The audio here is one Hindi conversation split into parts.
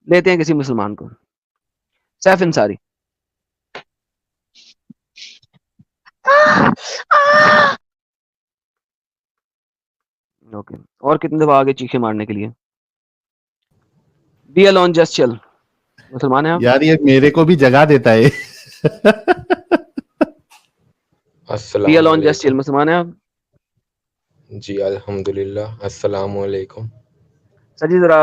लेते हैं किसी मुसलमान को, सैफ अंसारी। ओके, और कितने दफा आगे चीखे मारने के लिए? बी अलोन जस्ट चिल, मुसलमान है आप? यार ये मेरे को भी जगा देता है। बी अस्सलाम अलोन जस्ट चिल, वालेकुम। मुसलमान है आप? जी अल्हम्दुलिल्लाह। अस्सलाम वालेकुम। सर जी जरा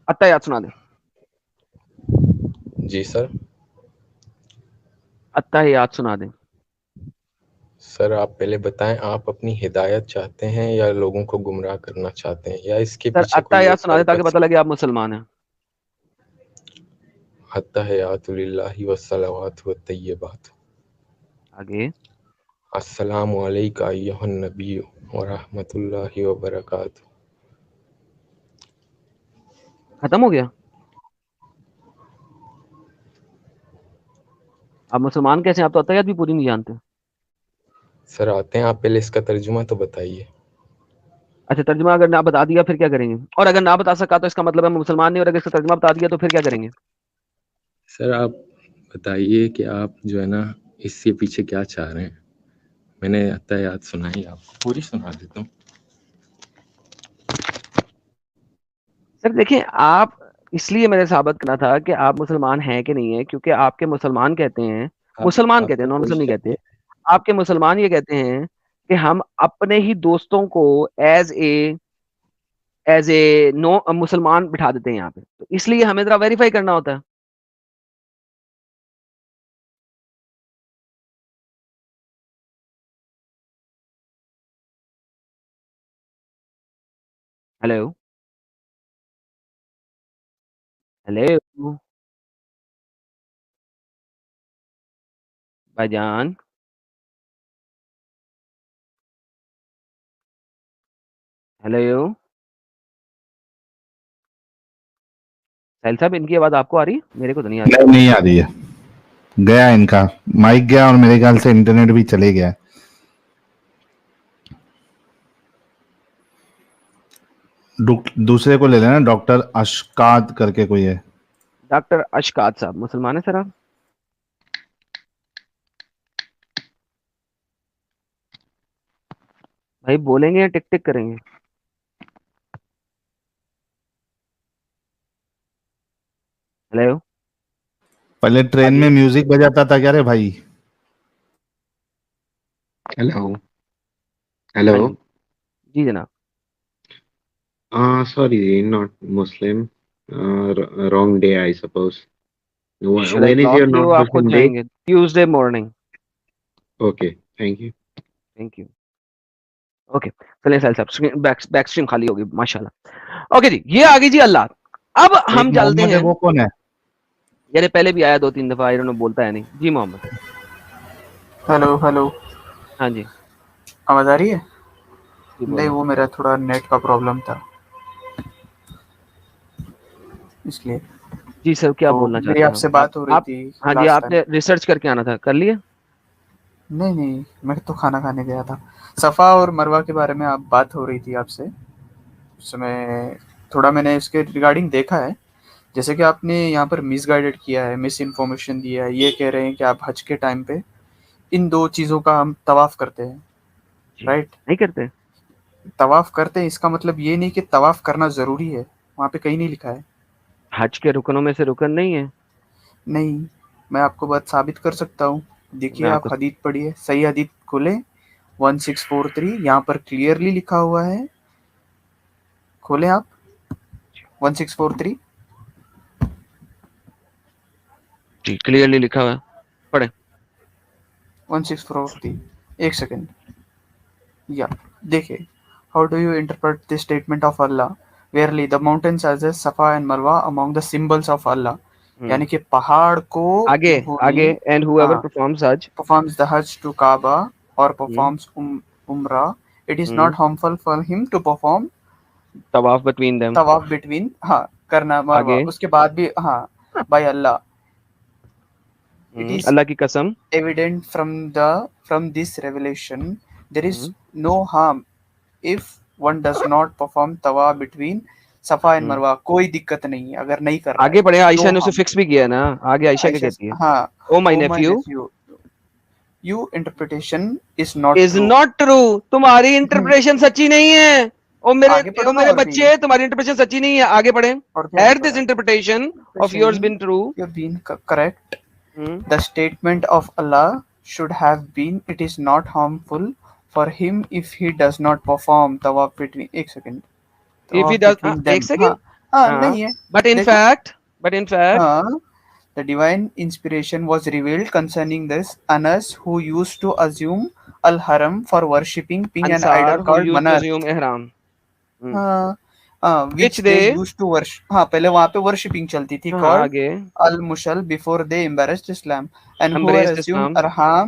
अत्ता याद सुना दे। जी सर। अत्ता याद सुना दे। सर आप पहले बताएं, आप अपनी हिदायत चाहते हैं या लोगों को गुमराह करना चाहते हैं, या इसके सर पीछे अत्ता कोई याद एक सुना दे ताकि पर्पस? पता लगे आप मुसलमान हैं। अत्तहियातु लिल्लाहि वस्सलावातु वत्तय्यिबात। आगे। अस्सलामु अलैका अय्युहन नबिय्यु व रहमतुल्लाहि व बरकातुहू। खत्म हो गया? आप मुसलमान कैसे हैं? आप तो अत्ता याद भी पूरी नहीं जानते। सर आते हैं, आप पहले इसका तर्जुमा तो बताइए। अच्छा, तर्जुमा अगर ना बता दिया फिर क्या करेंगे? और अगर ना बता सका तो इसका मतलब है मैं मुसलमान नहीं, और अगर इसका तर्जुमा बता दिया तो फिर क्या करेंगे? सर आप बताइए कि आप जो है ना, इसके पीछे क्या चाह रहे हैं। मैंने अत्तहियात सुनाई, आपको पूरी सुना देता हूँ। सर देखिए, आप इसलिए मैंने साबित करना था कि आप मुसलमान हैं कि नहीं है, क्योंकि आपके मुसलमान कहते हैं, मुसलमान कहते हैं, आपका नॉन कोई मुस्लिम नहीं शक कहते। है? आपके मुसलमान ये कहते हैं कि हम अपने ही दोस्तों को एज ए नो मुसलमान बिठा देते हैं यहाँ पे, तो इसलिए हमें जरा वेरीफाई करना होता है। हेलो, हेलो भाईजान, हेलो साहिल साहब, इनकी आवाज आपको आ रही है? मेरे को तो नहीं आ रही। नहीं नहीं आ रही है, गया इनका माइक गया और मेरे ख्याल से इंटरनेट भी चले गया। दूसरे को ले लेना, डॉक्टर अशकाद करके कोई है। डॉक्टर अशकात साहब मुसलमान है सर आप? भाई बोलेंगे या टिक टिक करेंगे? हेलो। पहले हाँ ट्रेन जी। में म्यूजिक बजाता था क्या रे भाई? हेलो हाँ हेलो। जी, जी जनाब। Sorry, not Muslim. Wrong day, I suppose. Should I When is your block you? आप खुद non-Muslim day? जाएंगे Tuesday morning. Okay, thank you. Thank you. Okay, चलिए साहिल साहब, बैक स्ट्रीम खाली होगी माशाल्लाह। ओके जी, ये आ गई जी अल्लाह। अब एक हम चलते मोहम्मद है, हैं। वो कौन है? यार पहले भी आया 2-3 दफा, आई डोंट नो, बोलता है नहीं जी। मोहम्मद। हेलो हेलो, हाँ जी, आवाज़ आ रही है? जी नहीं, बोलें। वो मेरा थोड़ा नेट का प्रॉब्लम था इसलिए। जी सर, क्या तो बोलना मेरी चाहते हैं आपसे आप? बात हो रही आप थी हाँ जी, लास्ट टाइम। आपने रिसर्च करके आना था, कर लिए? नहीं नहीं, मैं तो खाना खाने गया था। सफ़ा और मरवा के बारे में आप बात हो रही थी आपसे उस समय। थोड़ा मैंने इसके रिगार्डिंग देखा है। जैसे कि आपने यहाँ पर मिसगाइडेड किया है, मिस इन्फॉर्मेशन दिया है। ये कह रहे हैं कि आप हज के टाइम पे इन दो चीज़ों का हम तवाफ़ करते हैं, जी राइट? नहीं करते। तवाफ़ करते हैं, इसका मतलब ये नहीं कि तवाफ़ करना ज़रूरी है। वहाँ पे कहीं नहीं लिखा है। हज के रुकनों में से रुकन नहीं है। नहीं, मैं आपको बात साबित कर सकता हूँ। देखिए, मैं आप आपको हदीस पढ़िए, सही हदीस खोलें 1643, यहाँ पर क्लियरली लिखा हुआ है। खोलें आप 1643। जी क्लियरली लिखा हुआ है, पढ़े। 1643, एक सेकेंड। या देखिए, how do you interpret this statement of Allah verily the mountains as a Safa and Marwa among the symbols of Allah. यानी कि पहाड़ को आगे उन्होंने, आगे, एंड हुएवर हाँ, performs Hajj. performs the Hajj to Kaaba or hmm performs Umrah, it is not hmm harmful for him to perform tawaf between them. Tawaf between, हाँ, करना मरवा। आगे। उसके बाद भी, हाँ, बाय अल्लाह, इट इज अल्लाह की कसम। evident from this revelation there is hmm no harm if one does not perform tawaf between सफा एंड हम्म। मरवा, कोई दिक्कत नहीं है अगर नहीं कर रहा आगे है पढ़े, आयशा तो ने उसे हम फिक्स भी किया है ना। आगे आयशा क्या आयशा कहती है? हाँ, oh my oh my nephew nephew you interpretation is not is true. Not true. तुम्हारी इंटरप्रिटेशन सच्ची नहीं है। आगे पढ़ो ओ ना मेरे और भी, बच्चे, तुम्हारी इंटरप्रिटेशन सच्ची नहीं है। आगे पढ़े। और क्या हैड दिस पढ़ा? Interpretation of yours been true? You've been correct. The statement of Allah should have been, it is not harmful for him if he does not perform tawaf between, एक second, if he tawaf does, between एक them, हाँ सेकंड। हाँ हाँ, नहीं है, बट इन देखो फैक्ट हाँ, the divine inspiration was revealed concerning this Anas who used to assume al-Haram for worshipping an Ansar idol who called used to Manat. Assume ihram, हाँ हाँ, which which they, they used to worship, हाँ पहले वहां पे worshipping चलती थी, हाँ called आगे, al-Mushal before they embarrassed Islam, and who were embraced assumed Islam, arham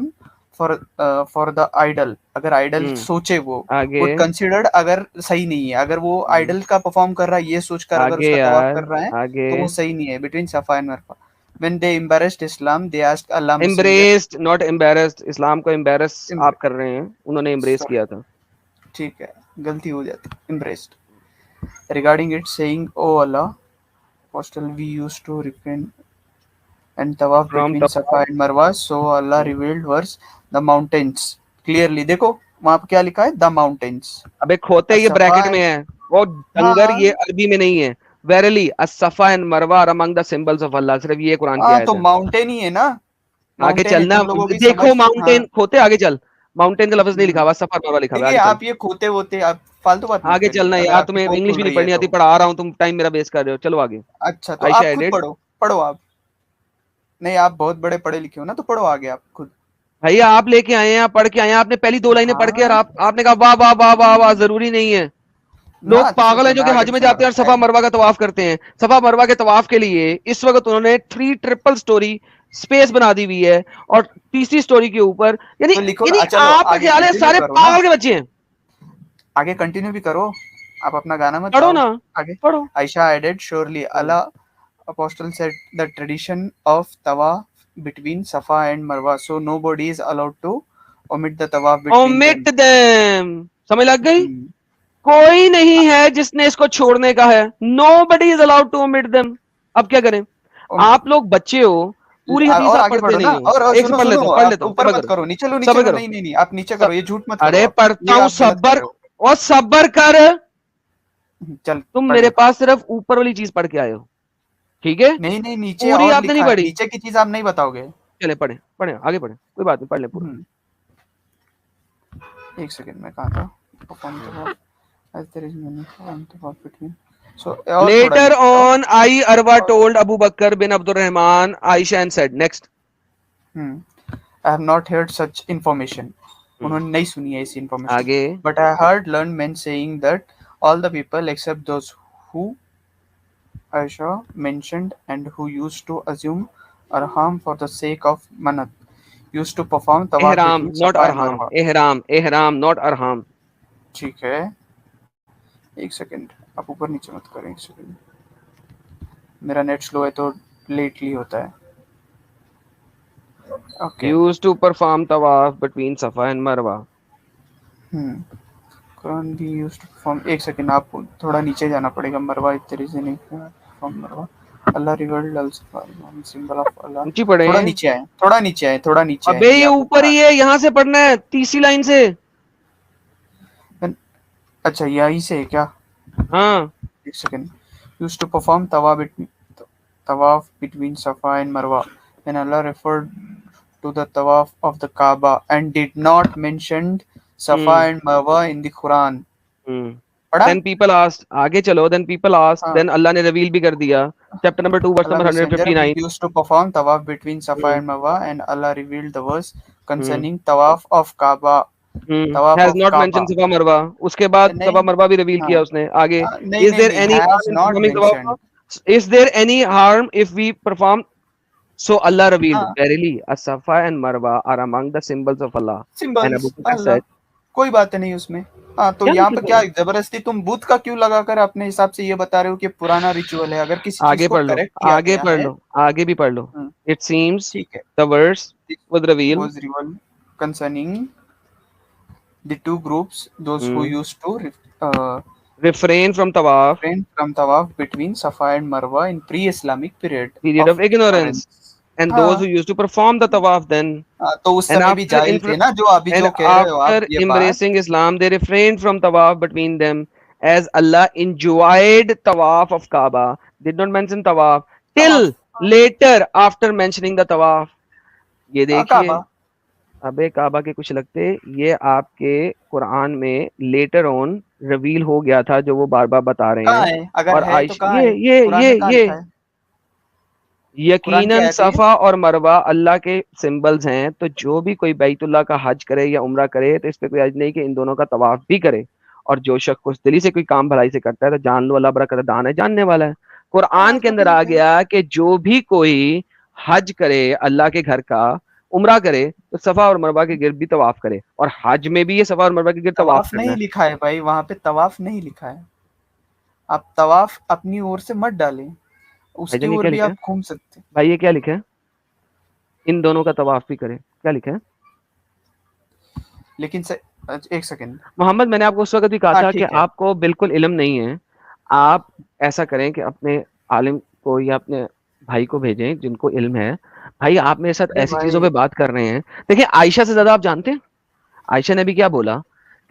for the idol, अगर idol सोचे वो आगे, would considered, अगर सही नहीं है, अगर वो idol का परफॉर्म कर रहा है ये सोचकर अगर आगे उसका तवाफ यार, कर रहा है आगे। तो वो सही नहीं है, between Safa and Marwa. When they embarrassed Islam, they asked Allah Messenger, embraced not embarrassed, Islam को एम्बैरेस em- आप कर रहे हैं, उन्होंने एम्ब्रेस sorry, किया था। ठीक है, गलती हो जाती, embraced. Regarding it, saying, "O Allah, Apostle, we used to refrain and tawaf from between Safa and Marwa, so Allah revealed verse the mountains clearly." देखो वहां पे क्या लिखा है, the mountains. अबे खोते ये Safa ब्रैकेट में and, है, वो डंगर हाँ ये अरबी में नहीं है। Verily Safa and Marwa are among the symbols of Allah, सिर्फ ये कुरान की हाँ, आयत तो है। माउंटेन ही है ना, आगे माउंटेन है, चलना, तुम लोगों की समझ, देखो माउंटेन हाँ। खोते, आगे चल। माउंटेन का लफ्ज नहीं लिखा हुआ, सफा मरवा लिखा हुआ है। देखिए आगे चल, आप ये खोते होते आप फालतू बात मत आगे करिए चलना अगर यार, आपकी तुम्हें पोल इंग्लिश खुल भी नहीं रही है पढ़नी आती, तो। पढ़ा रहा हूँ, तुम टाइम मेरा वेस्ट कर रहे हो। चलो आगे। अच्छा तो आयशा आप खुद एडेड, पढ़ो, पढ़ो आप, नहीं आप बहुत बड़े पढ़े लिखे हो ना, तो पढ़ो आगे आप खुद। भैया आप लेके आए हैं, आप पढ़ के आए हैं, आपने पहली दो लाइनें पढ़ के और हाँ आपने कहा वाह वाह वाह वाह वाह, जरूरी नहीं है। ना, लोग अच्छे पागल से हैं जो मैं कि आगे हज भी में सुना जाते हैं और रहा सफा हूँ। मरवा का तवाफ करते हैं। सफा मरवा के तवाफ के लिए इस वक्त उन्होंने 3 ट्रिपल स्टोरी स्पेस बना दी हुई है, और तीसरी स्टोरी के ऊपर, यानी तो लिखो यानी ना, चलो आपका आगे ख्याल है कंटिन्यू सारे करो ना, पागल के बच्चे हैं। आगे कंटिन्यू भी करो, आप अपना गाना मत पढ़ो गाओ ना, आगे। पढ़ो। Ayesha added, surely Allah Apostle said the tradition of tawaf between Safa and Marwa, so nobody is allowed to omit the tawaf between them. Omit them, समझ लग गई? हम्म, कोई नहीं है जिसने इसको छोड़ने का है। Nobody is allowed to omit them. अब क्या करें? ओम- आप लोग बच्चे हो, पूरी हदीस और आप आगे पढ़ते बढ़ो ना, नहीं हो। और एक से सुनो पढ़ सुनो, लेता हूँ, पढ़ आप लेता हूँ, ऊपर सब्र मत करो, करो, नीचे लो, नीचे सब्र लो, करो। नहीं नहीं नहीं, आप नीचे सब, करो, ये झूठ मत करो अरे आप, पढ़ता ये हूँ, आप गलत कर सब्र, रहे हो। और सब्र कर। चल तुम पढ़ मेरे ले, पास सिर्फ ऊपर वाली चीज पढ़ के आए हो, ठीक है? नहीं नहीं, नीचे पूरी और आपने नहीं लिखा है, पढ़ी। नीचे की चीज आप नहीं बताओगे। चले पढ़े, पढ़े आगे पढ़े, कोई बात नहीं, पढ़ ले पूरा। एक सेकंड में कहा था, perform the work as there is many form the work between, so और थोड़ा Later नीचे जाओ। on, I Arwa told Abu Bakr bin Abdurrahman Aisha and said, next. I have not heard such information, उन्होंने नहीं सुनी है ऐसी information, आगे, but I heard learned men saying that all the people except those who Aisha mentioned and who used to assume arham for the sake of manat used to perform tawaf ihram, between not Safa and arham, Marwa. ihram, not arham. ठीक है, एक सेकंड, आप ऊपर नीचे मत करें, एक सेकंड, मेरा नेट स्लो है तो लेटली होता है। Okay, Used to perform tawaf between Safa and Marwa. Quran भी यूज्ड टू परफॉर्म, एक सेकंड आप थोड़ा नीचे जाना पड़ेगा, मरवा इतने से नहीं परफॉर्म मरवा, अल्लाह रिवर्ड अल्सफा सिंबल ऑफ अल्लाह, ऊंची पढ़े। थोड़ा नीचे आए, थोड़ा नीचे आए, थोड़ा नीचे आए, अबे ये आपको ऊपर ही है, यहाँ से पढ़ना है, तीसरी लाइन से। अच्छा यही से है क्या? हाँ, एक second, used to perform tawaf between Safa and Marwa when Allah referred to the tawaf of the Kaaba and did not mention Safa and Marwa in the Quran. पढ़ा? Then people asked, आगे चलो, then people asked, हाँ, then अल्लाह ने रिवील भी कर दिया, chapter number 2 verse Allah number Messenger 159. used to perform tawaf between Safa and Marwa and Allah revealed the verse concerning tawaf of Kaaba. Tawaf Has of not Kaaba. mentioned Safa Marwa. उसके बाद नहीं, Safa Marwa भी रिवील हाँ, किया उसने। आगे, नहीं is नहीं there नहीं, any harm has in not performing mentioned. tawaf? Is there any harm if we perform? So Allah revealed, हाँ, verily, as-Safa and Marwa are among the symbols of Allah. And symbols Abu Bakr Allah, said, कोई बात नहीं उसमें। हाँ, तो क्या यहाँ पे मतलब क्या है? जबरदस्ती तुम बुत का क्यों लगाकर अपने हिसाब से ये बता रहे हो कि पुराना रिचुअल है, अगर किसी चीज आगे को पढ़ लो, करेक्ट किया आगे गया पढ़ है। लो, आगे भी पढ़ लो। It seems ठीक है, the verse was revealed. was revealed concerning the two groups, those who used to refrain from tawaf between Safa and Marwa in pre-Islamic period of ignorance, and हाँ। those who used to perform the tawaf then, तो उस and समय भी after जाहिल थे ना, जो अभी and जो कह रहे हो आप after ये बात। embracing Islam they refrained from tawaf between them, as Allah enjoined tawaf of Kaaba, did not mention tawaf till later after mentioning the tawaf. ये देखिए, काबा अबे काबा के कुछ लगते, ये आपके कुरान में लेटर ऑन रिवील हो गया था, जो वो बार बार बता रहे कहाँ हैं। है? अगर और है तो कहाँ ये है? ये कुरान ये में कहाँ ये लिखा है? कुरान की यकीनन आयत है ये? सफा और मरवा अल्लाह के सिंबल्स हैं, तो जो भी कोई बैतुल्लाह का हज करे या उम्रा करे, तो इस पे कोई हर्ज नहीं कि इन दोनों का तवाफ भी करे। और जो शख्स खुश दिली से कोई काम भलाई से करता है, तो जान लो अल्लाह बरकत दान है, जानने वाला है। कुरान के तो अंदर आ ठीक है। गया कि जो भी कोई हज करे अल्लाह के घर का, उम्रा करे, तो सफा और मरवा के गिर्द भी तवाफ करे। और हज में भी ये सफा और मरवा के गिर्द तवाफ तवाफ करना नहीं है। लिखा है भाई, वहां पे तवाफ नहीं लिखा है। आप तवाफ अपनी ओर से मत डालें, उसकी भाईजान ये ओर क्या भी लिखा आप है घूम सकते हैं। भाई, ये क्या लिखा है? इन दोनों का तवाफ भी करे, क्या लिखा है? लेकिन एक सेकंड मोहम्मद, मैंने आपको उस वक्त भी कहा हाँ था कि ठीक है। आपको बिल्कुल इल्म नहीं है। आप ऐसा करें कि अपने आलिम को या अपने भाई को भेजें जिनको इल्म है। भाई आप मेरे साथ अरे ऐसी भाई चीजों पे बात कर रहे हैं। देखिए, आयशा से ज्यादा आप जानते हैं आयशा ने भी क्या बोला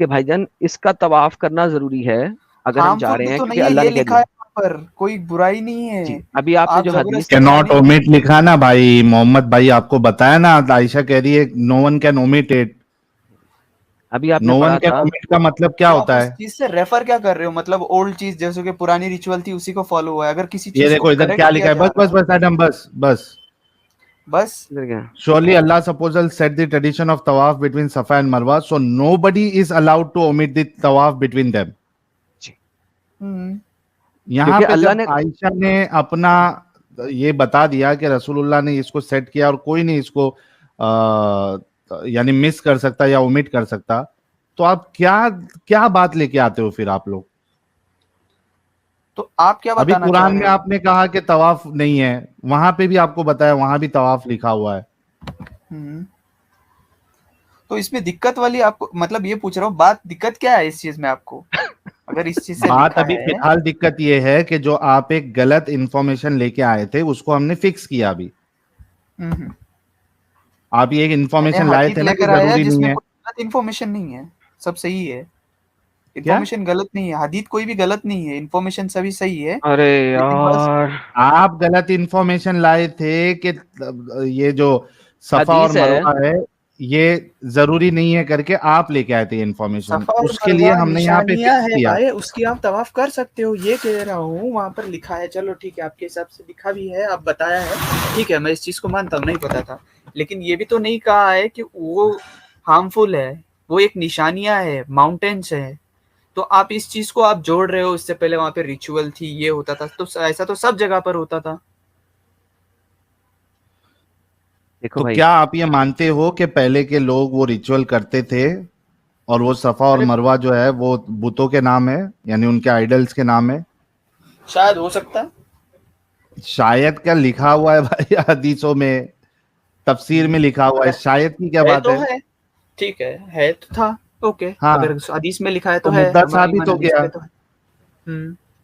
कि भाईजान इसका तवाफ करना जरूरी है अगर हम जा हार्मफुल रहे भी हैं, तो क्योंकि नहीं है, अल्लाह ये ने कह लिखा दिया। है वहाँ पर, कोई बुराई नहीं है। जी, अभी आपने आप जो हदीस जबरदस्ती कैन नॉट जाने नहीं ओमिट लिखा ना भाई। मोहम्मद भाई आपको बताया ना, आयशा कह रही है no one can omit it. अभी आपने नो वन पढ़ा कैन था। ओमिट का मतलब क्या तो आप होता उस है? चीज से रेफर क्या कर रहे हो? मतलब ओल्ड चीज, जैसे कि पुरानी रिचुअल थी उसी को फॉलो हुआ है। अगर किसी ये चीज को देखो इधर करेक्ट क्या किया लिखा है, जा बस बस रहा है बस एडम, बस बस। बस इधर क्या? Surely Allah supposed set the tradition of tawaf between Safa and Marwa, so nobody is allowed to omit the tawaf between them. हम्म, यहाँ क्योंकि पे अल्लाह जब ने आयशा ने अपना ये बता दिया कि रसूलुल्लाह ने इसको सेट किया और कोई नहीं इसको यानी मिस कर सकता या ओमिट कर सकता, तो आप क्या क्या बात लेके आते हो फिर आप लोग? तो आप क्या अभी बताना चाह कुरान में रहे हो? आपने कहा कि तवाफ नहीं है, वहां पे भी आपको बताया वहां भी तवाफ लिखा हुआ है। हम्म, तो इसमें दिक्कत वाली आपको, मतलब ये पूछ रहा हूँ, बात दिक्कत क्या है इस चीज में आपको? अगर इस चीज से बात लिखा अभी है फिलहाल दिक्कत ये है कि जो आप एक गलत इंफॉर्मेशन लेके आए थे उसको हमने फिक्स किया। अभी हम्म, आप ये एक मैंने इंफॉर्मेशन लाए हदीस थे ना कि लेकर आया जरूरी नहीं जिसमें है। कोई गलत इन्फॉर्मेशन नहीं है, सब सही है। क्या? इन्फॉर्मेशन गलत नहीं है, हदीस कोई भी गलत नहीं है, इन्फॉर्मेशन सभी सही है। अरे लेकिन बस यार, आप गलत इंफॉर्मेशन लाए थे कि ये जो सफा और हदीस है। मरवा है ये जरूरी नहीं है करके आप लेके आए थे इंफॉर्मेशन। सफा और उसके लिए मरवा हमने यहाँ पे निशानियां फिक्स है किया। भाई, उसकी आप तवाफ कर सकते हो, ये कह रहा हूँ। वहां पर लिखा है, चलो ठीक है, आपके हिसाब से लिखा भी है, आप बताया है, ठीक है, मैं इस चीज को मानता हूँ, नहीं पता था। लेकिन ये भी तो नहीं कहा है कि वो हार्मफुल है, वो एक निशानियां है, माउंटेन्स है। तो आप इस चीज को आप जोड़ रहे हो, इससे पहले वहां पे रिचुअल थी, ये होता था, तो ऐसा तो सब जगह पर होता था। देखो तो भाई, क्या आप ये मानते हो कि पहले के लोग वो रिचुअल करते थे और वो सफा और अरे मरवा जो है वो बुतों के नाम है, यानी उनके आइडल्स के नाम है? शायद हो सकता है। शायद क्या लिखा हुआ है भाई हदीसों में, तफसीर में लिखा हुआ है, शायद की क्या बात तो है? ठीक है तो था, ओके। हाँ, अगर हदीस में लिखा है तो तो है, मुद्दा हमारा साबित ईमान हो हदीस गया। पे तो है।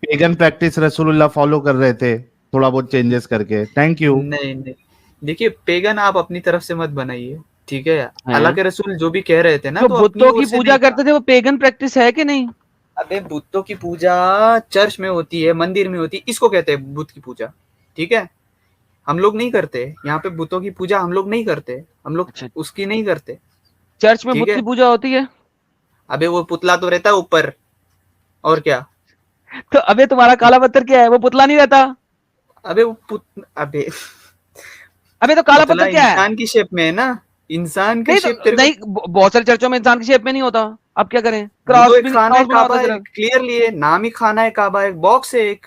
पेगन प्रैक्टिस रसूलुल्लाह फॉलो कर रहे थे, थोड़ा बहुत चेंजेस करके। Thank you. नहीं नहीं, देखिए, पेगन आप अपनी तरफ से मत बनाइए, ठीक है? हैं? अल्लाह के रसूल जो भी कह रहे थे ना, जो तो अपनी बुतों ओर की से पूजा नहीं कहा। करते थे वो पेगन प्रैक्टिस है कि नहीं? अबे बुतों की पूजा चर्च में होती है, मंदिर में होती है, इसको कहते हैं बुत की पूजा, ठीक है? हम लोग नहीं करते यहाँ पे बुतों की पूजा, हम लोग नहीं करते, हम लोग अच्छा, उसकी नहीं करते, चर्च में ठीक बुत है? की पूजा होती है? अबे वो पुतला तो रहता है ऊपर, और क्या? तो अबे तुम्हारा काला पत्थर क्या है? वो पुतला नहीं रहता? अबे अबे तो काला पुतला पत्थर क्या है? इंसान की शेप में है ना, इंसान की नहीं शेप। तो तेरे नहीं, बहुत सारे चर्चों में इंसान की शेप में नहीं होता। अब क्या करें? वो क्रॉस तो एक भी खाना है, क्रॉस बना काबा होता है, सिर्फ। क्लियरली है, नाम ही खाना है काबा, एक बॉक्स है, एक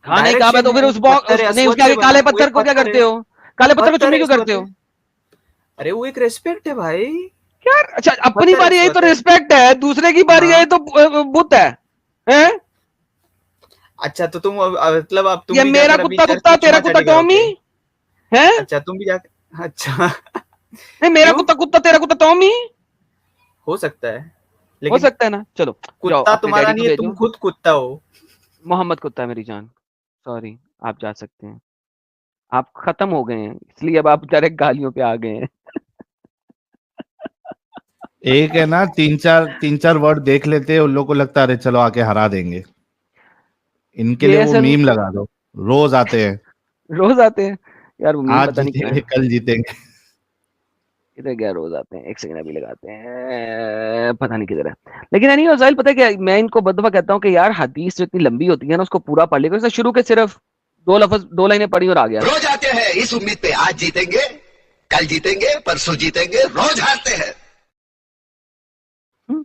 खाने का है तो फिर डायरेक्शन है, उस बॉक्स पत्थर है, नहीं, अस्वद उसके से आगे बना काले है, वो पत्थर एक को क्या पत्थर करते है, हो? काले पत्थर को पत्थर चुम्मी है, क्यों अस्वद करते है। हो? अरे वो एक रेस्पेक्ट है भाई, यार अच्छा, अपनी पत्थर बारी आई तो अस्वद है। रिस्पेक्ट है, दूसरे की बारी हाँ, आई तो बुत है, हैं? अच्छा तो तुम मतलब अब तुम ये भी मेरा जाकर अभी कुत्ता चर्च कुत्ता, में तेरा चुमा कुत्ता चाटी टॉमी करोगे? है? अच्छा तुम भी जाकर, अच्छा नहीं, मेरा क्यों? कुत्ता कुत्ता, तेरा कुत्ता टॉमी। हो सकता है, हो लेकिन सकता है ना, चलो जाओ कुत्ता अपने तुम्हारा डैडी को नहीं है, तुम भेजो। खुद कुत्ता हो। मोहम्मद कुत्ता है मेरी जान, सॉरी, आप जा सकते हैं। आप खत्म हो गए हैं, इसलिए अब आप डायरेक्ट गालियों पे आ गए हैं। एक है ना, तीन चार वर्ड देख लेते हैं, उन लोग को लगता है अरे चलो आके हरा देंगे। इनके लिए वो केएसएल मीम लगा दो, रोज आते हैं। रोज आते हैं यार, वो मीम आज पता नहीं क्या जीतेंगे है। कल जीतेंगे। किधर गया, रोज आते हैं, एक सेकंड अभी लगाते हैं, पता नहीं किधर है। लेकिन नहीं वसाइल, पता है क्या, मैं इनको बहुत दफा कहता हूँ कि यार हदीस जो इतनी लंबी होती है ना उसको पूरा पढ़ लेकर, शुरू के सिर्फ दो लफ्ज, दो लाइनें पढ़ी और आ गया। रोज आते हैं इस उम्मीद पे आज जीतेंगे, कल जीतेंगे, परसों जीतेंगे, रोज हारते हैं। हम्म,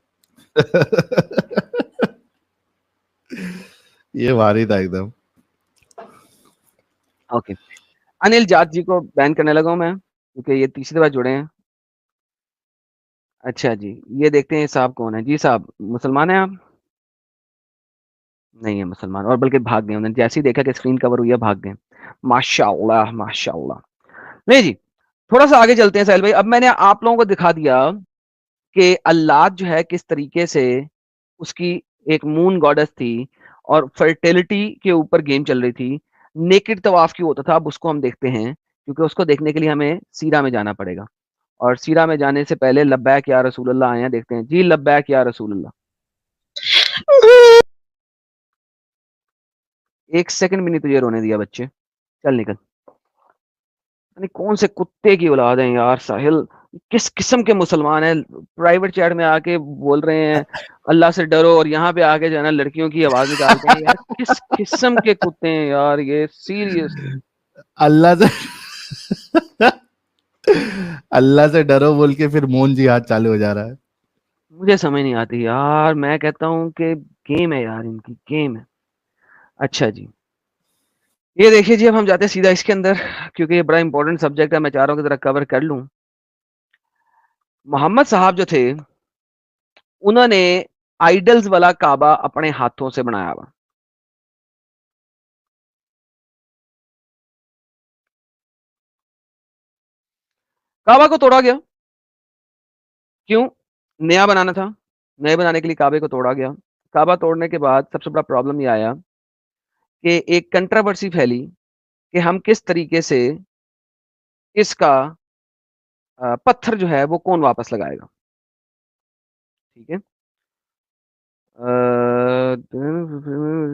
ये भारी था एकदम। ओके, अनिल जाट जी को बैन करने लगा हूं मैं, क्योंकि ये तीसरी बार जुड़े हैं। अच्छा जी, ये देखते हैं साहब कौन है। जी साहब, मुसलमान हैं आप? नहीं है मुसलमान, और बल्कि भाग गए, उन्होंने जैसे ही देखा कि स्क्रीन कवर हुई है भाग गए। माशाल्लाह माशाल्लाह। नहीं जी, थोड़ा सा आगे चलते हैं साहिल भाई। अब मैंने आप लोगों को दिखा दिया कि अल्लाह जो है किस तरीके से उसकी एक मून गॉडेस थी और फर्टिलिटी के ऊपर गेम चल रही थी। नेकेड तवाफ क्यों होता था, अब उसको हम देखते हैं, क्योंकि उसको देखने के लिए हमें सीरा में जाना पड़ेगा। और सीरा में जाने से पहले लब्बैक या रसूलुल्लाह आए हैं, देखते हैं जी, लब्बैक या रसूलुल्लाह। एक सेकंड भी नहीं तुझे रोने दिया बच्चे, चल निकल। नहीं कौन से कुत्ते की औलाद है यार साहिल, किस किस्म के मुसलमान हैं, प्राइवेट चैट में आके बोल रहे हैं अल्लाह से डरो, और यहाँ पे आके जो है ना लड़कियों की आवाज निकालते हैं। यार किस किस्म के कुत्ते हैं यार ये, सीरियसली। अल्लाह से अल्लाह से डरो बोल के फिर मोहन जी हाथ चालू हो जा रहा है। मुझे समझ नहीं आती यार, मैं कहता हूँ कि गेम है यार, इनकी गेम है। अच्छा जी, ये देखिए जी, अब हम जाते हैं सीधा इसके अंदर, क्योंकि ये बड़ा इंपॉर्टेंट सब्जेक्ट है, मैं चाह रहा हूँ कि जरा कवर कर लूँ। मोहम्मद साहब जो थे, उन्होंने आइडल्स वाला काबा अपने हाथों से बनाया हुआ। काबा को तोड़ा गया, क्यों? नया बनाना था, नए बनाने के लिए काबे को तोड़ा गया। काबा तोड़ने के बाद सबसे बड़ा प्रॉब्लम ये आया कि एक कंट्रोवर्सी फैली कि हम किस तरीके से इसका पत्थर जो है वो कौन वापस लगाएगा। ठीक है,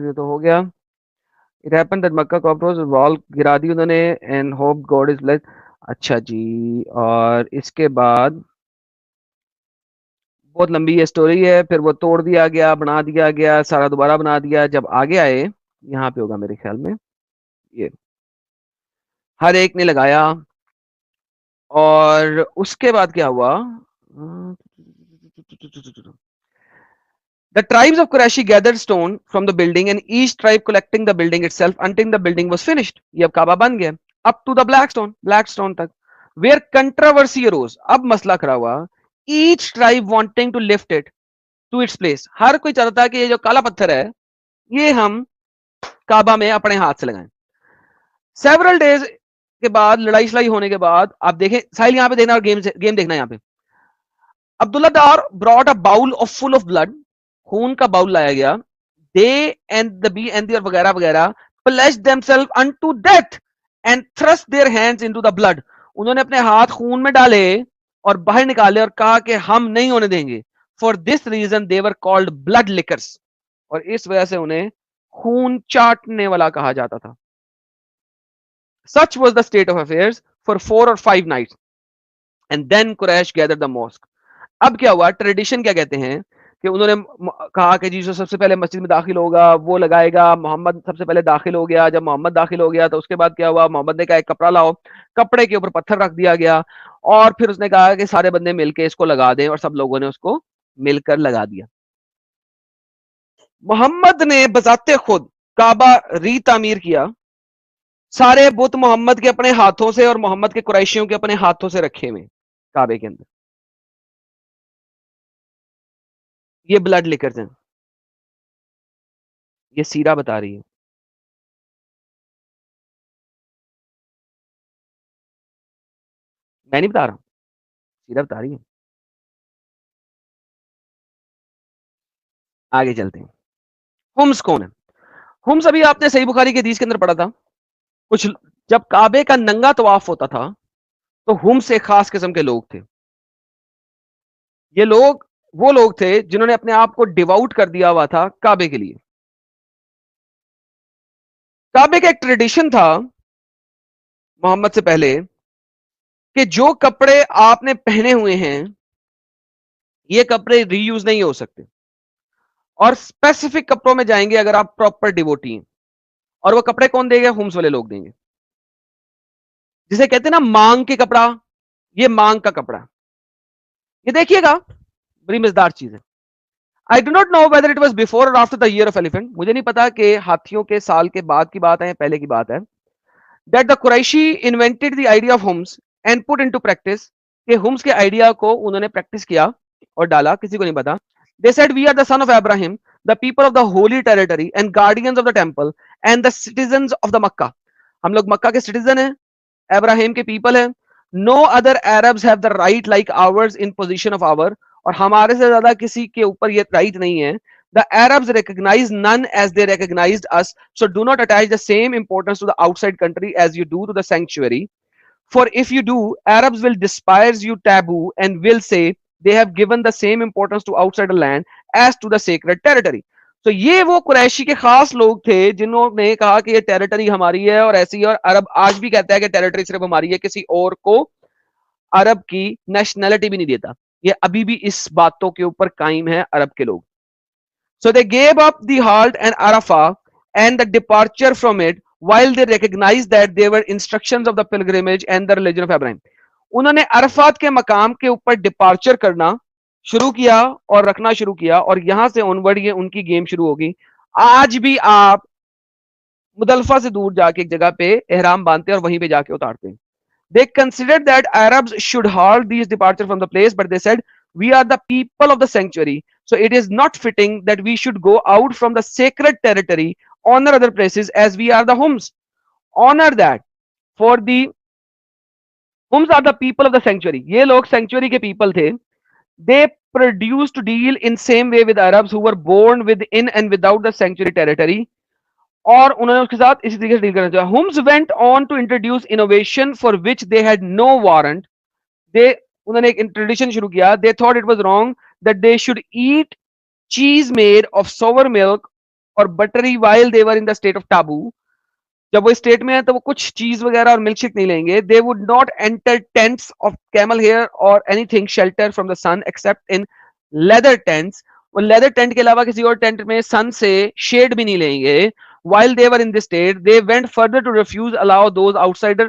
ये तो हो गया। It happened that Mecca copters wall गिरा दी उन्होंने, and hope God is blessed. अच्छा जी, और इसके बाद बहुत लंबी ये स्टोरी है, फिर वो तोड़ दिया गया, बना दिया गया, सारा दोबारा बना दिया। जब आगे आए, यहाँ पे होगा मेरे ख्याल में, ये हर एक ने लगाया, और उसके बाद क्या हुआ? The tribes of Qurayshi gathered stone from the building, and each tribe collecting the building itself until the building was finished. ये अब काबा बन गया, up to the black stone तक, where controversy arose. अब मसला खड़ा हुआ, each tribe wanting to lift it to its place. हर कोई चाहता था कि ये जो काला पत्थर है, ये हम काबा में अपने हाथ से लगाएं। सेवरल डेज के बाद, लड़ाई शड़ाई होने के बाद, आप देखें साहिल यहाँ पे देखना, और गेम देखना यहाँ पे। Abdullah Dar brought a bowl of full of blood, खून का बाउल लाया गया। They and the B and वगैरह वगैरह pledge themselves unto death and thrust their hands into the blood. उन्होंने अपने हाथ खून में डाले और बाहर निकाले और कहा कि हम नहीं होने देंगे। For this reason they were called blood lickers, और इस वजह से उन्हें खून चाटने वाला कहा जाता था। Such was the state of affairs for 4 or 5 nights, and then Quraysh gathered the mosque. अब क्या हुआ, ट्रेडिशन क्या कहते हैं कि उन्होंने कहा कि जी जो सबसे पहले मस्जिद में दाखिल होगा वो लगाएगा। मोहम्मद सबसे पहले दाखिल हो गया, जब मोहम्मद दाखिल हो गया तो उसके बाद क्या हुआ, मोहम्मद ने कहा एक कपड़ा लाओ, कपड़े के ऊपर पत्थर रख दिया गया, और फिर उसने कहा कि सारे बंदे मिलके इसको लगा दें, और सब लोगों ने उसको मिलकर लगा दिया। मोहम्मद ने बजाते खुद काबा रीतामीर किया, सारे बुत मोहम्मद के अपने हाथों से और मोहम्मद के कुरैशियों के अपने हाथों से रखे हुए काबे के अंदर। ये ब्लड लिकर्स हैं, ये सीरा बता रही है, मैं नहीं बता रहा हूं, सीरा बता रही है। आगे चलते हैं। हुम्स कौन है? हुम्स अभी आपने सही बुखारी के हदीस के अंदर पढ़ा था। कुछ जब काबे का नंगा तवाफ होता था तो हुम्स एक खास किस्म के लोग थे। ये लोग वो लोग थे जिन्होंने अपने आप को डिवाउट कर दिया हुआ था काबे के लिए। काबे का एक ट्रेडिशन था मोहम्मद से पहले कि जो कपड़े आपने पहने हुए हैं ये कपड़े रीयूज नहीं हो सकते, और स्पेसिफिक कपड़ों में जाएंगे अगर आप प्रॉपर डिवोटी हैं। और वो कपड़े कौन देंगे? हुम्स वाले लोग देंगे। जिसे कहते हैं ना मांग के कपड़ा, ये मांग का कपड़ा। ये देखिएगा, बड़ी मजेदार चीज है। I do not know whether it was before और after the year of elephant. मुझे नहीं पता कि हाथियों के साल के बाद की बात है या पहले की बात है। That the Quraishi invented the idea of Hums and put into practice, कि हुम्स के आइडिया को उन्होंने प्रैक्टिस किया और डाला, किसी को नहीं पता। They said we are the son of Abraham, the people of the holy territory and guardians of the temple and the citizens of the Mecca. हम लोग मक्का के सिटीजन हैं, अब्राहिम के पीपल हैं। No other Arabs have the right like ours in position of our, और हमारे से ज्यादा किसी के ऊपर ये राइट नहीं है। The Arabs recognize none as they recognized us, so do not attach the same importance to the outside country as you do to the sanctuary. For if you do, Arabs will despise you taboo and will say they have given the same importance to outside the land as to the sacred territory. तो ये वो कुरैशी के खास लोग थे जिन्होंने कहा कि ये टेरिटरी हमारी है और ऐसी, और अरब आज भी कहता है कि टेरिटरी सिर्फ हमारी है, किसी और को अरब की नेशनैलिटी भी नहीं देता। ये अभी भी इस बातों के ऊपर कायम है अरब के लोग। So they gave up the halt and Arafah and the departure from it while they recognized that they were instructions of the pilgrimage and the religion of Abraham. उन्होंने अरफात के मकाम के ऊपर डिपार्चर करना शुरू किया और रखना शुरू किया, और यहां से ऑनवर्ड ये उनकी गेम शुरू होगी। आज भी आप मुदलफा से दूर जाके एक जगह पे एहराम बांधते हैं और वहीं पे जाके उतारते हैं। They considered that Arabs should halt these departure from the place, but they said, we are the people of the sanctuary, so it is not fitting that we should go out from the sacred territory, honor other places as we are the Hums. Honor that, for the Hums are the people of the sanctuary. ये लोग sanctuary के people थे. They produced to deal in same way with Arabs who were born within and without the sanctuary territory. और उन्होंने उसके साथ इसी तरीके से डील करना चाहिए। Humes went on to introduce innovation for which they had no warrant. उन्होंने एक ट्रेडिशन शुरू किया। They thought it was wrong that they should eat cheese made of sour milk or buttery while they were in the state of taboo. जब वो स्टेट में है तो वो कुछ चीज वगैरह और मिल्कशेक नहीं लेंगे। They would not enter tents of camel hair or anything shelter from the sun except in leather tents. वो लेदर टेंट के अलावा किसी और टेंट में सन से शेड भी नहीं लेंगे। While they were in this state, they went further to refuse allow those outsider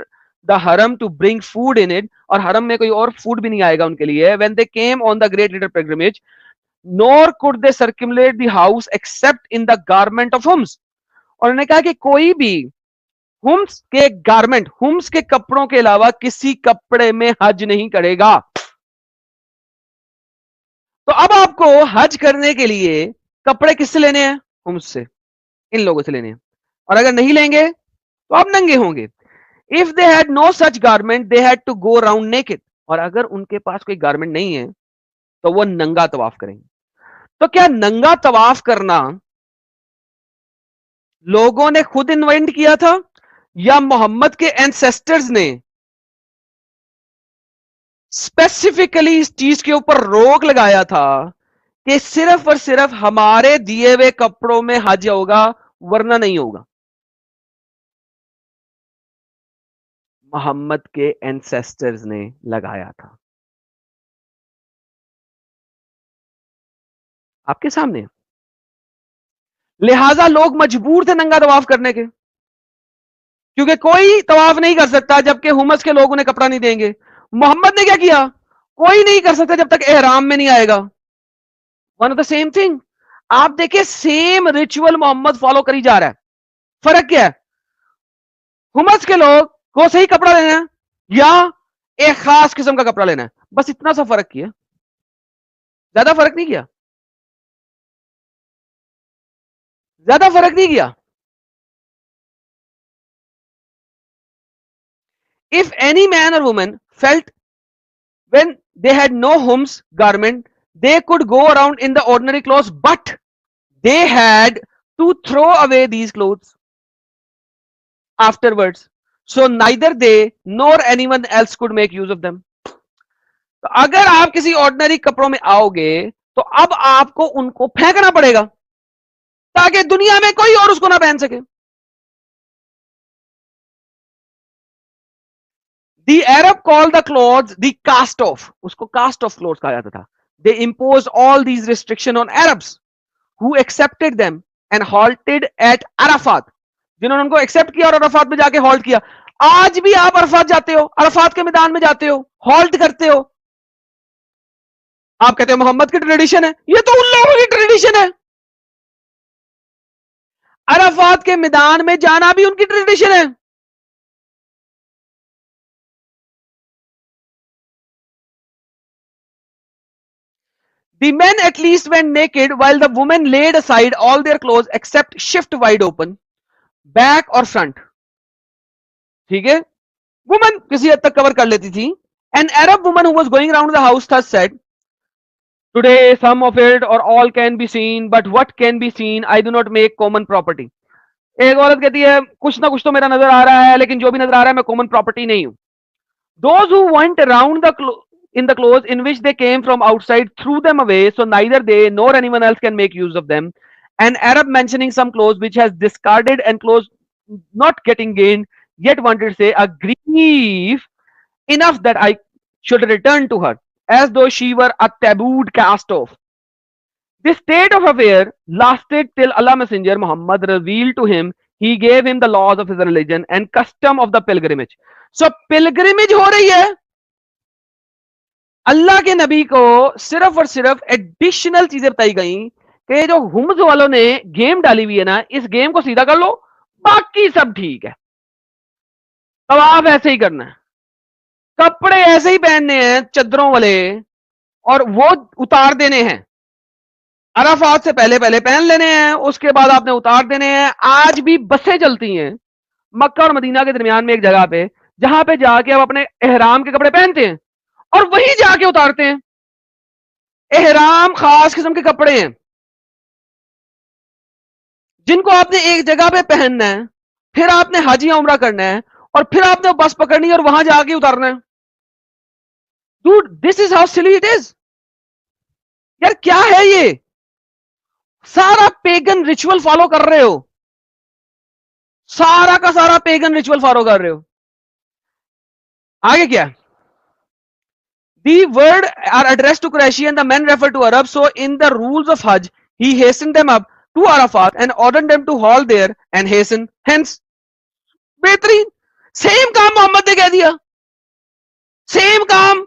the haram to bring food in it, और हरम में कोई और फूड भी नहीं आएगा उनके लिए। When they came on the great leader pilgrimage, nor could they circumambulate the house except in the garment of Hums. और उन्होंने कहा कि कोई भी हुम्स के गारमेंट, हुम्स के कपड़ों के अलावा किसी कपड़े में हज नहीं करेगा। तो अब आपको हज करने के लिए कपड़े किससे लेने हैं? हुम्स से, इन लोगों से लेने हैं। और अगर नहीं लेंगे तो आप नंगे होंगे। If they had no such garment they had to go around naked, और अगर उनके पास कोई गारमेंट नहीं है तो वो नंगा तवाफ करेंगे। तो क्या नंगा तवाफ करना लोगों ने खुद इन्वेंट किया था या मोहम्मद के एंसेस्टर्स ने स्पेसिफिकली इस चीज के ऊपर रोक लगाया था कि सिर्फ और सिर्फ हमारे दिए हुए कपड़ों में हज होगा वरना नहीं होगा? मोहम्मद के एंसेस्टर्स ने लगाया था, आपके सामने। लिहाजा लोग मजबूर थे नंगा तवाफ करने के, क्योंकि कोई तवाफ नहीं कर सकता जबकि हुमस के लोग उन्हें कपड़ा नहीं देंगे। मोहम्मद ने क्या किया? कोई नहीं कर सकता जब तक एहराम में नहीं आएगा। One of the same thing. आप देखिए, सेम रिचुअल मोहम्मद फॉलो करी जा रहा है। फर्क क्या है? हुमस के लोग को सही कपड़ा लेना है या एक खास किस्म का कपड़ा लेना है, बस इतना सा फर्क किया, ज्यादा फर्क नहीं किया, ज्यादा फर्क नहीं किया। If any man or woman felt when they had no Hums garment, they could go around in the ordinary clothes, but they had to throw away these clothes afterwards, so neither they nor anyone else could make use of them. तो अगर आप किसी ऑर्डिनरी कपड़ों में आओगे तो अब आपको उनको फेंकना पड़ेगा ताकि दुनिया में कोई और उसको ना पहन सके. The Arab called the clothes the cast off. उसको cast off clothes कहा जाता था. They imposed all these restrictions on Arabs who accepted them and halted at Arafat. जिन्होंने उनको एक्सेप्ट किया और अराफात में जाके हॉल्ट किया. आज भी आप अराफात जाते हो, अराफात के मैदान में जाते हो, हॉल्ट करते हो, आप कहते हो मोहम्मद की ट्रेडिशन है. ये तो उन लोगों की ट्रेडिशन है. अराफात के मैदान में जाना भी उनकी ट्रेडिशन है. The men at least went naked while the women laid aside all their clothes except shift wide open, back or front. ठीक है, वुमन किसी हद तक कवर कर लेती थी. An Arab woman who was going around the house thus said, "Today some of it or all can be seen, but what can be seen I do not make common property." एक औरत कहती है कुछ ना कुछ तो मेरा नजर आ रहा है, लेकिन जो भी नजर आ रहा है मैं कॉमन प्रॉपर्टी नहीं हूं. Those who went around in the clothes in which they came from outside threw them away, so neither they nor anyone else can make use of them. An Arab mentioning some clothes which has discarded and clothes not getting gained, yet wanted to say a grief enough that I should return to her, as though she were a tabooed cast off. This state of affair lasted till Allah Messenger Muhammad revealed to him. He gave him the laws of his religion and custom of the pilgrimage. So pilgrimage हो रही है. अल्लाह के नबी को सिर्फ और सिर्फ एडिशनल चीजें बताई गई कि जो हुम्स वालों ने गेम डाली हुई है ना, इस गेम को सीधा कर लो, बाकी सब ठीक है. तवाफ ऐसे ही करना है, कपड़े ऐसे ही पहनने हैं चद्दरों वाले, और वो उतार देने हैं. अराफात से पहले पहले पहन लेने हैं, उसके बाद आपने उतार देने हैं. आज भी बसें चलती हैं मक्का और मदीना के दरमियान में एक जगह पे, जहां पे जाके आप अपने एहराम के कपड़े पहनते हैं और वहीं जाके उतारते हैं. एहराम खास किस्म के कपड़े हैं जिनको आपने एक जगह पे पहनना है, फिर आपने हज या उम्रा करना है, और फिर आपने बस पकड़नी है और वहां जाके उतारना है. Dude, this is how silly it is. यार क्या है ये? सारा पेगन रिचुअल फॉलो कर रहे हो, सारा का सारा पेगन रिचुअल फॉलो कर रहे हो. आगे क्या? The word are addressed to Qurayshi and the men refer to Arab. So in the rules of Hajj, he hastened them up to Arafat and ordered them to halt there and hasten hence. बेहतरीन, सेम काम मोहम्मद ने कह दिया, सेम काम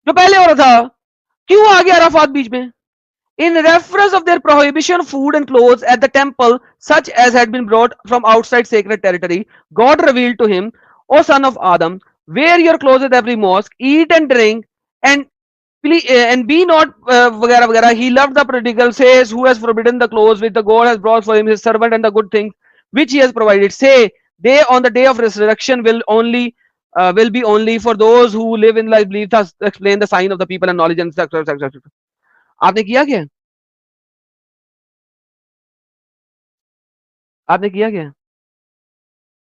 जो पहले हो रहा था. क्यों आ गया अराफात बीच में? In reference of their prohibition of food and clothes at the temple, such as had been brought from outside sacred territory, God revealed to him, O son of Adam, wear your clothes at every mosque, eat and drink, and be not वगैरह वगैरह. He loved the prodigal, says, who has forbidden the clothes which the God has brought for him, his servant, and the good things which he has provided. Say, they on the day of resurrection will be only for those who live in life, believe, thus explain the sign of the people and knowledge and etc. आपने किया क्या? आपने किया क्या?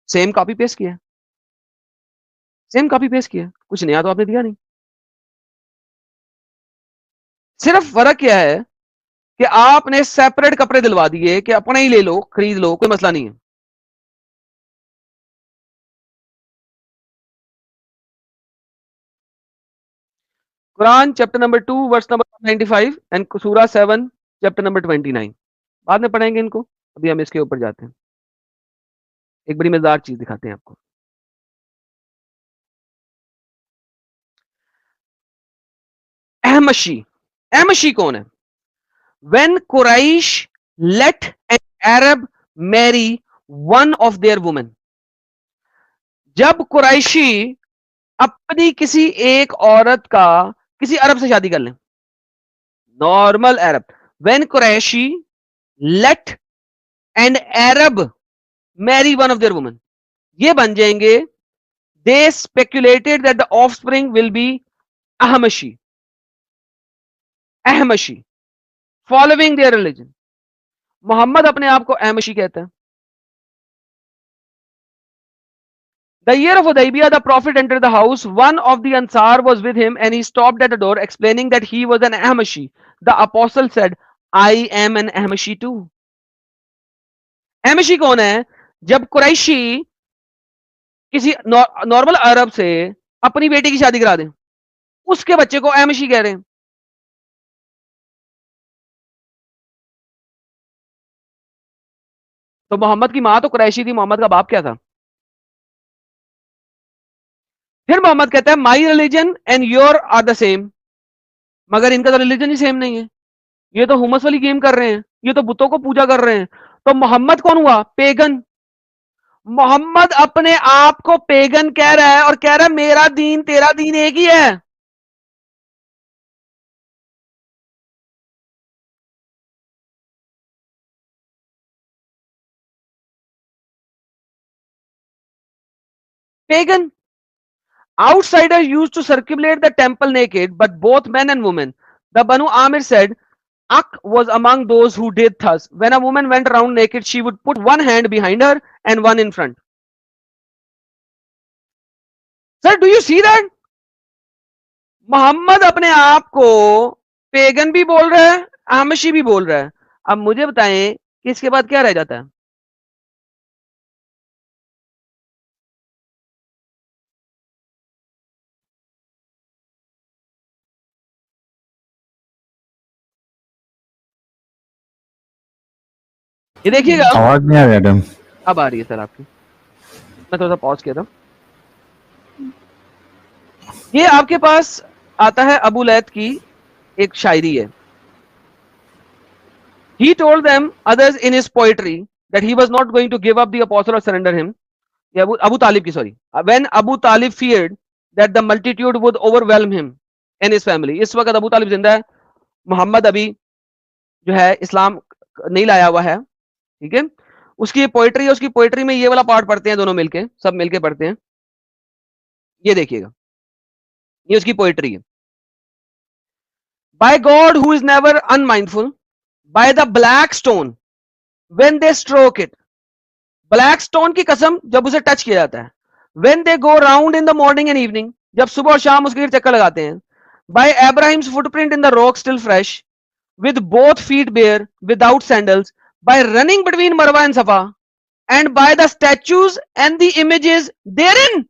सेम कॉपी पेस्ट किया, सेम कॉपी पेस्ट किया, कुछ नया तो आपने दिया नहीं. सिर्फ फर्क क्या है कि आपने सेपरेट कपड़े दिलवा दिए कि अपने ही ले लो, खरीद लो, कोई मसला नहीं है. Quran chapter number 2 verse number 95 and सूरा 7 चैप्टर नंबर 29. बाद में पढ़ेंगे इनको, अभी हम इसके ऊपर जाते हैं. एक बड़ी मजेदार चीज दिखाते हैं आपको. अहमशी, अहमशी कौन है? When Quraysh let an Arab marry one of their women, जब कुरैशी अपनी किसी एक औरत का किसी अरब से शादी कर लें, normal Arab. When Qurayshi let an Arab marry one of their women, ये बन जाएंगे. They speculated that the offspring will be Ahmashi, Ahmashi, following their religion. Mohammad अपने आप को अहमशी कहता है। The year of Hudaybiyah, the Prophet entered the house. One of the Ansar was with him and he stopped at the door explaining that he was an Ahmashi. The apostle said, I am an Ahmashi too. Ahmashi कौन है? जब कुरैशी किसी नॉर्मल अरब से अपनी बेटी की शादी करा दें, उसके बच्चे को अहमशी कह रहे हैं। तो मोहम्मद की मां तो कुरैशी थी, मोहम्मद का बाप क्या था? फिर मोहम्मद कहता है my religion and your are the same, मगर इनका तो रिलीजन ही सेम नहीं है, ये तो हुमस वाली गेम कर रहे हैं, ये तो बुतों को पूजा कर रहे हैं। तो मोहम्मद कौन हुआ? पेगन। मोहम्मद अपने आप को पेगन कह रहा है और कह रहा है मेरा दीन तेरा दीन एक ही है। Pagan. Outsiders used to circumambulate the temple naked, but both men and women. The Banu Amir said, Ak was among those who did thus. When a woman went around naked, she would put one hand behind her and one in front. Sir, do you see that? Mohammad अपने आप को पेगन भी बोल रहा है, आमशी भी बोल रहा है। अब मुझे बताएं कि इसके बाद क्या रह जाता है? ये देखिएगा, आवाज नहीं आ रही मैडम। अब आ रही है सर आपकी, मैं थोड़ा सा पॉज किया था। ये आपके पास आता है अबू लैथ की एक शायरी है। He told them others in his poetry that he was not going to give up the apostle or surrender him. ये अबू तालिब की, sorry, when Abu Talib feared that the multitude would overwhelm him and his family. इस वक्त अबू तालिब जिंदा है, मोहम्मद अभी जो है इस्लाम नहीं लाया हुआ है, ठीक है। उसकी पोएट्री है, उसकी पोएट्री में ये वाला पार्ट पढ़ते हैं दोनों मिलके, सब मिलके पढ़ते हैं। ये देखिएगा, ये उसकी पोएट्री है। By God who is never unmindful, by the black stone when they stroke it, black stone की कसम जब उसे टच किया जाता है, when they go round in the morning and evening, जब सुबह और शाम उसके चक्कर लगाते हैं, by Abraham's footprint in the rock still fresh, with both feet bare, without sandals, by running between Marwa and Safa, and by the statues and the images therein,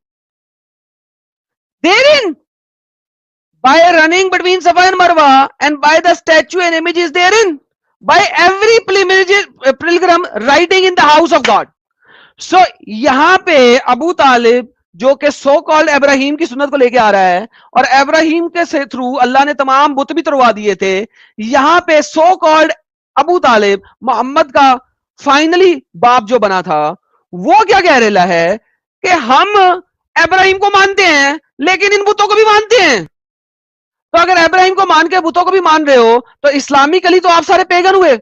by running between Safa and Marwa, and by the statue and images therein, by every pilgrim riding in the house of God. So यहां पे अबू तालिब जो कि सो कॉल्ड इब्राहिम की सुन्नत को लेके आ रहा है, और इब्राहिम के से थ्रू अल्लाह ने तमाम बुत भी तुड़वा दिए थे। यहां पे सो कॉल्ड अबू तालिब मोहम्मद का फाइनली बाप जो बना था, वो क्या कह रहा है कि हम इब्राहिम को मानते हैं लेकिन इन बुतों को भी मानते हैं। तो अगर इब्राहिम को मान के बुतों को भी मान रहे हो तो इस्लामिकली तो आप सारे पेगन हुए,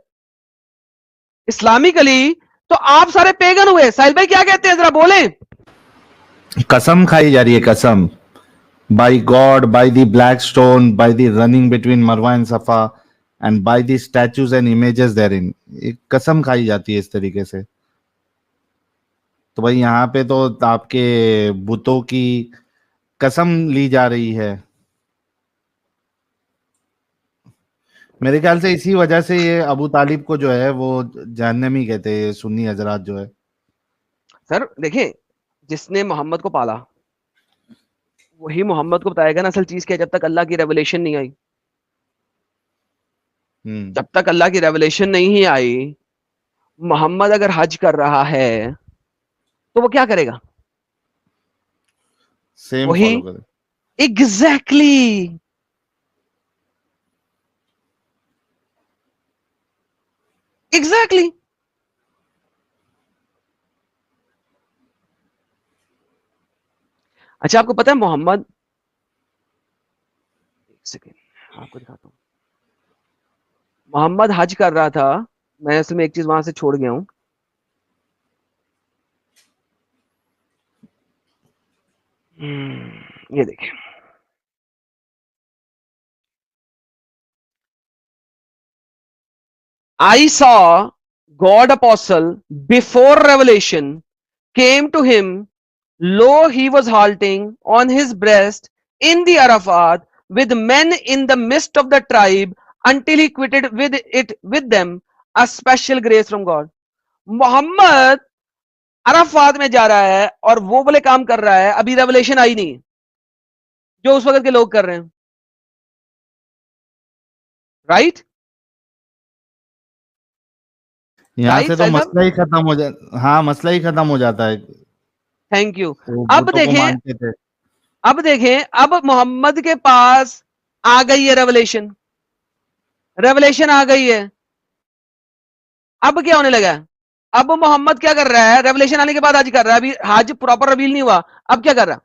इस्लामिकली तो आप सारे पेगन हुए। साहिल भाई क्या कहते हैं, जरा बोलें। कसम खाई जा रही है, कसम। By God, by the black stone, by the running between Marwah and Safa, and by the statues and images therein, एक कसम खाई जाती है इस तरीके से। तो भाई यहाँ पे तो आपके बुतों की कसम ली जा रही है। मेरे ख्याल से इसी वजह से ये अबू तालिब को जो है वो जहन्नमी कहते हैं, सुन्नी हजरात जो है। सर देखें, जिसने मोहम्मद को पाला वही मोहम्मद को बताएगा ना असल चीज क्या, जब तक अल्लाह की रेवलेशन नहीं आई। जब तक अल्लाह की रेवलेशन नहीं आई, मोहम्मद अगर हज कर रहा है तो वो क्या करेगा? सेम वही फॉलो करे। Exactly exactly. अच्छा, आपको पता है मोहम्मद, एक सेकेंड आपको दिखाता हूं, मोहम्मद हज कर रहा था, मैं इसमें एक चीज वहां से छोड़ गया हूं। ये देखिए, I saw God apostle before revelation came to him, lo, he was halting on his breast in the Arafat with men in the midst of the tribe until he quitted with them a special grace from God. Mohammad Arafat में जा रहा है और वो बोले काम कर रहा है, अभी रेवलेशन आई नहीं जो उस वक्त के लोग कर रहे हैं, राइट? यहाँ राइट से तो साहिब साहब, मसला ही खत्म हो जाता, हाँ मसला ही खत्म हो जाता है। Thank you. वो अब बुतों को देखें, मानते थे। अब देखें, अब मोहम्मद के पास आ गई है रेवलेशन, रेवलेशन आ गई है। अब क्या होने लगा है? अब मोहम्मद क्या कर रहा है? रेवलेशन आने के बाद हज कर रहा है, अभी हज प्रॉपर रिवील नहीं हुआ, अब क्या कर रहा है?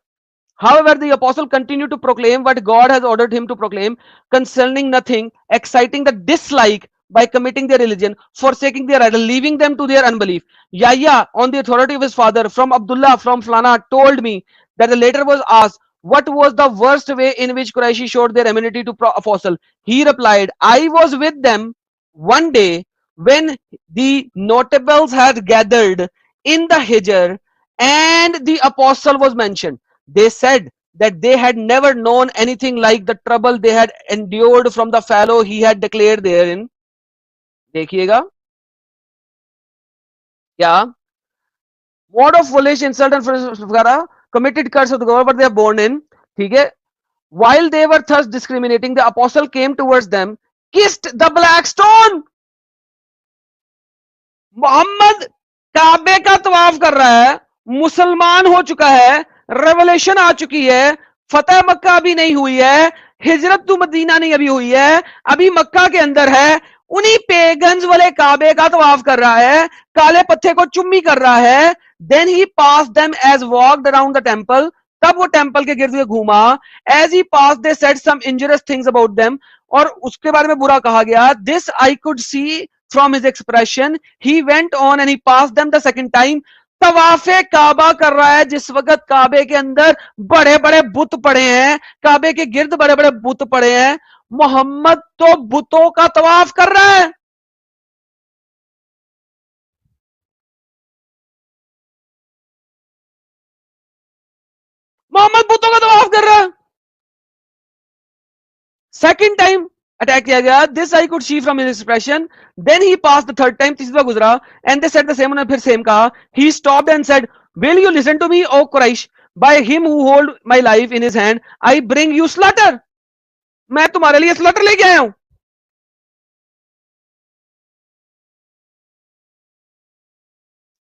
However, the apostle continued to proclaim what God has ordered him to proclaim concerning nothing, exciting the dislike by committing their religion, forsaking their idol, leaving them to their unbelief. Yahya, on the authority of his father, from Abdullah, from Flana, told me that the later was asked, what was the worst way in which Quraishi showed their enmity to apostle? He replied, I was with them one day when the notables had gathered in the Hijr and the apostle was mentioned. They said that they had never known anything like the trouble they had endured from the fellow he had declared therein. देखिएगा क्या mode of foolish insult and वगैरह committed curse of the God, but they are born in, ठीक है? While they were thus discriminating, the apostle came towards them, kissed the black stone. Mohammad काबे का तवाफ कर रहा है, मुसलमान हो चुका है, रेवलेशन आ चुकी है, फतेह मक्का अभी नहीं हुई है, हिजरत टू मदीना नहीं अभी हुई है, अभी मक्का के अंदर है, उन्हीं पेगन्स वाले काबे का तवाफ कर रहा है, काले पत्थर को चुम्मी कर रहा है। Then he passed them as walked around the temple, तब वो टेंपल के गिर्द घूमा। As he passed they said some injurious things about them, और उसके बारे में बुरा कहा गया। This I could see from his expression. He went on and he passed them the second time. तवाफे काबा कर रहा है जिस वक्त काबे के अंदर बड़े बड़े बुत पड़े हैं, काबे के गिर्द बड़े बड़े बुत पड़े हैं, मोहम्मद तो बुतों का तवाफ कर रहा है। मोहम्मद बुतों का तवाफ कर रहा है। सेकंड टाइम अटैक किया गया। This I could see from his expression. Then he passed the third time, तीसरा गुजरा, and they said the same, उन्होंने फिर सेम कहा। He stopped and said, will you listen to me O Quraysh, by him who hold my life in his hand I bring you slaughter. मैं तुम्हारे लिए स्लॉटर लेके आया हूं।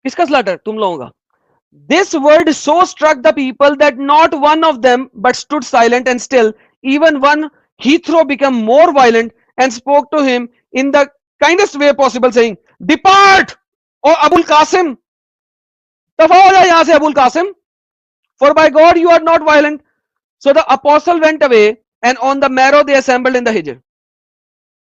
किसका स्लॉटर? तुम लोगों का। This word so struck the people that not one of them but stood silent and still. Even one Jethro became more violent and spoke to him in the kindest way possible, saying, "Depart, O Abul Qasim! दफा हो जाए यहां से Abul Qasim, for by God you are not violent." So the apostle went away, and on the morrow they assembled in the Hijr.